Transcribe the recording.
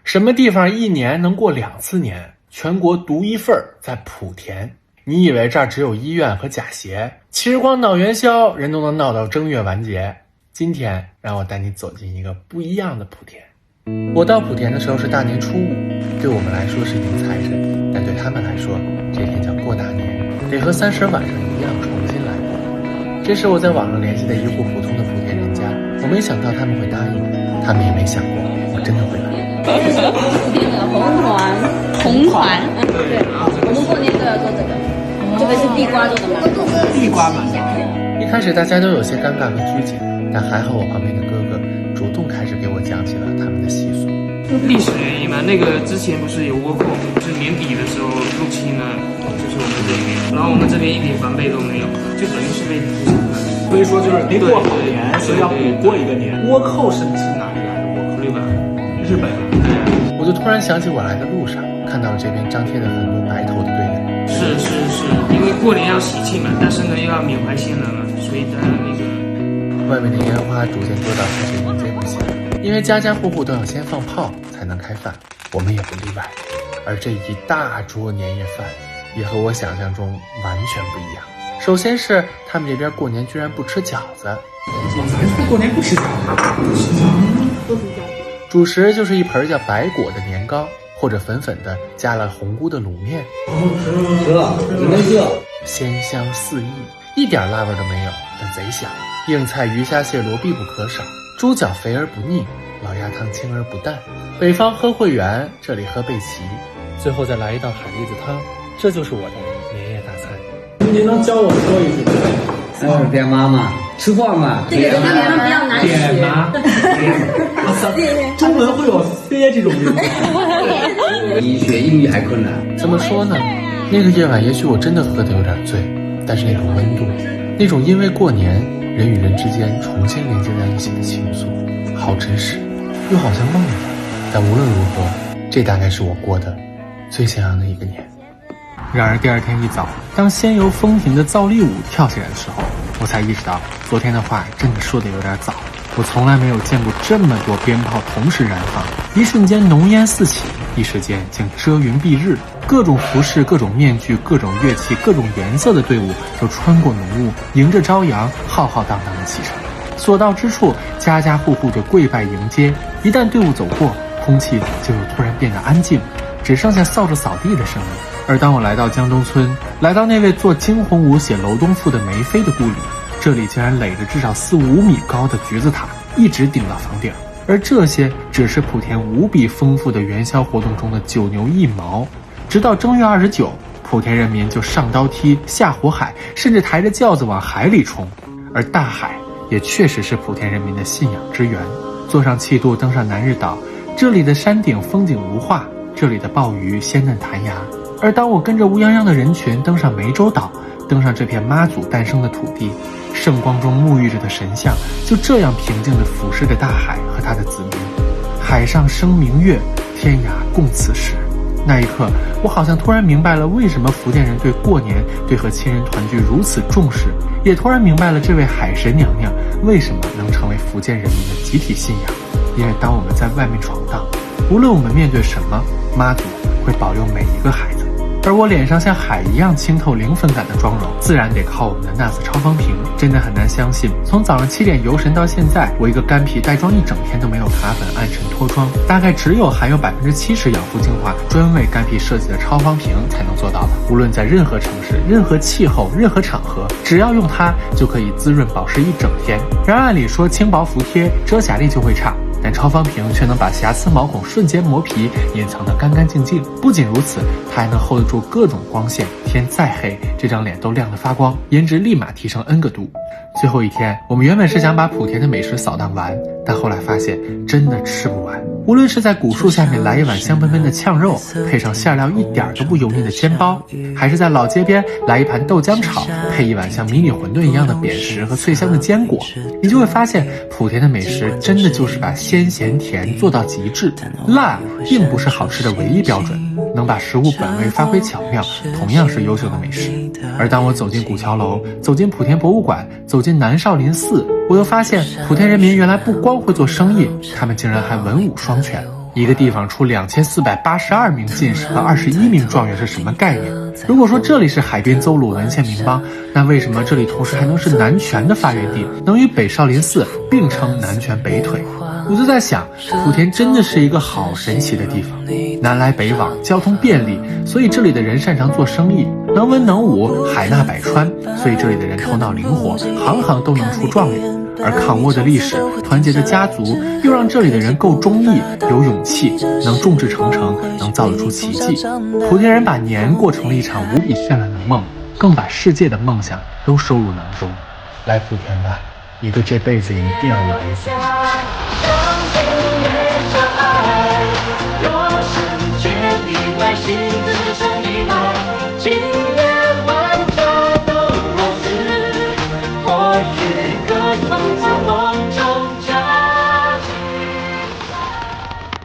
什么地方一年能过2次年？全国独一份，在莆田。你以为这儿只有医院和假鞋？其实光闹元宵，人都能闹到正月完结。今天让我带你走进一个不一样的莆田。我到莆田的时候是大年初5，对我们来说是迎财神，但对他们来说，这天叫过大年，得和30晚上一样重新来过。这是我在网上联系的一户普通的莆田人家，我没想到他们会答应，他们也没想过我真的会来。莆田的红团，对，我们过年都要做这个，这个是地瓜做的嘛，地瓜嘛。一开始大家都有些尴尬和拘谨，但还好我旁边的哥哥主动开始给我讲起了他们的习俗。历史原因嘛，那个之前不是有倭寇，就是年底的时候入侵了，就是我们这边，然后我们这边一点防备都没有，就等于是被屠杀了。所以说就是没过好年，所以要补过一个年。倭寇是哪里来的倭寇？日本。我就突然想起我来的路上看到了这边张贴的很多白头的对联。是，因为过年要喜庆嘛，但是呢又要缅怀先人嘛，所以当然那个外面的烟花逐渐多到开始迎接不暇，因为家家户户都要先放炮才能开饭，我们也不例外。而这一大桌年夜饭也和我想象中完全不一样。首先是他们这边过年居然不吃饺子，过年不吃饺子，主食就是一盆叫白果的年糕，或者粉粉的加了红菇的卤面，鲜香四溢，一点辣味都没有，但贼香。硬菜鱼虾蟹螺必不可少，猪脚肥而不腻，老鸭汤清而不淡。北方喝汇源，这里喝贝奇，最后再来一道海蛎子汤，这就是我的年夜大餐。您能教我说一句？点妈妈吃饭嘛？这个比较难学。点吗？中文会有爹这种音吗？比学英语还困难。怎么说呢？那个夜晚也许我真的喝得有点醉，但是那种温度，那种因为过年人与人之间重新连接在一起的情愫，好真实，又好像梦里。但无论如何，这大概是我过的最像样的一个年。然而第二天一早，当仙游风停的造丽舞跳起来的时候，我才意识到昨天的话真的说得有点早。我从来没有见过这么多鞭炮同时燃放，一瞬间浓烟四起，一时间竟遮云蔽日，各种服饰、各种面具、各种乐器、各种颜色的队伍都穿过浓雾，迎着朝阳浩浩荡荡的启程。所到之处，家家户户就跪拜迎接。一旦队伍走过，空气就又突然变得安静，只剩下扫帚扫地的声音。而当我来到江东村，来到那位做惊鸿舞写楼东赋的梅妃的故里，这里竟然垒着至少4-5米高的橘子塔，一直顶到房顶。而这些只是莆田无比丰富的元宵活动中的9牛1毛。直到正月29，莆田人民就上刀梯、下火海，甚至抬着轿子往海里冲。而大海也确实是莆田人民的信仰之源。坐上气渡登上南日岛，这里的山顶风景如画，这里的鲍鱼鲜嫩弹牙。而当我跟着乌泱泱的人群登上湄洲岛，登上这片妈祖诞生的土地，圣光中沐浴着的神像就这样平静地俯视着大海和他的子民。海上生明月，天涯共此时。那一刻，我好像突然明白了为什么福建人对过年、对和亲人团聚如此重视，也突然明白了这位海神娘娘为什么能成为福建人民的集体信仰。因为当我们在外面闯荡，无论我们面对什么，妈祖会保佑每一个孩子。而我脸上像海一样清透零分感的妆容，自然得靠我们的 NARS 超方瓶。真的很难相信，从早上7点游神到现在，我一个干皮带妆一整天都没有卡粉暗沉脱妆，大概只有含有70%养肤精华专为干皮设计的超方瓶才能做到吧。无论在任何城市、任何气候、任何场合，只要用它就可以滋润保湿一整天。然而按理说轻薄服帖，遮瑕力就会差，但超方瓶却能把瑕疵毛孔瞬间磨皮，隐藏得干干净净。不仅如此，它还能 hold 得住各种光线，天再黑，这张脸都亮得发光，颜值立马提升 N 个度。最后一天，我们原本是想把莆田的美食扫荡完，但后来发现真的吃不完。无论是在古树下面来一碗香喷喷的炝肉，配上馅料一点都不油腻的煎包，还是在老街边来一盘豆浆炒，配一碗像迷你馄饨一样的扁食和脆香的坚果，你就会发现莆田的美食真的就是把鲜咸甜做到极致。辣并不是好吃的唯一标准，能把食物本味发挥巧妙，同样是优秀的美食。而当我走进古桥楼，走进莆田博物馆，走进南少林寺，我又发现莆田人民原来不光会做生意，他们竟然还文武双全。一个地方出2482名进士和21名状元是什么概念？如果说这里是海滨邹鲁沦陷民邦，那为什么这里同时还能是南拳的发源地，能与北少林寺并称南拳北腿？我就在想，莆田真的是一个好神奇的地方，南来北往，交通便利，所以这里的人擅长做生意，能文能武，海纳百川，所以这里的人头脑灵活，行行都能出状元。而抗倭的历史，团结的家族，又让这里的人够忠义，有勇气，能众志成城，能造得出奇迹。莆田人把年过成了一场无比绚烂的梦，更把世界的梦想都收入囊中。来莆田吧，一个这辈子一定要来一次。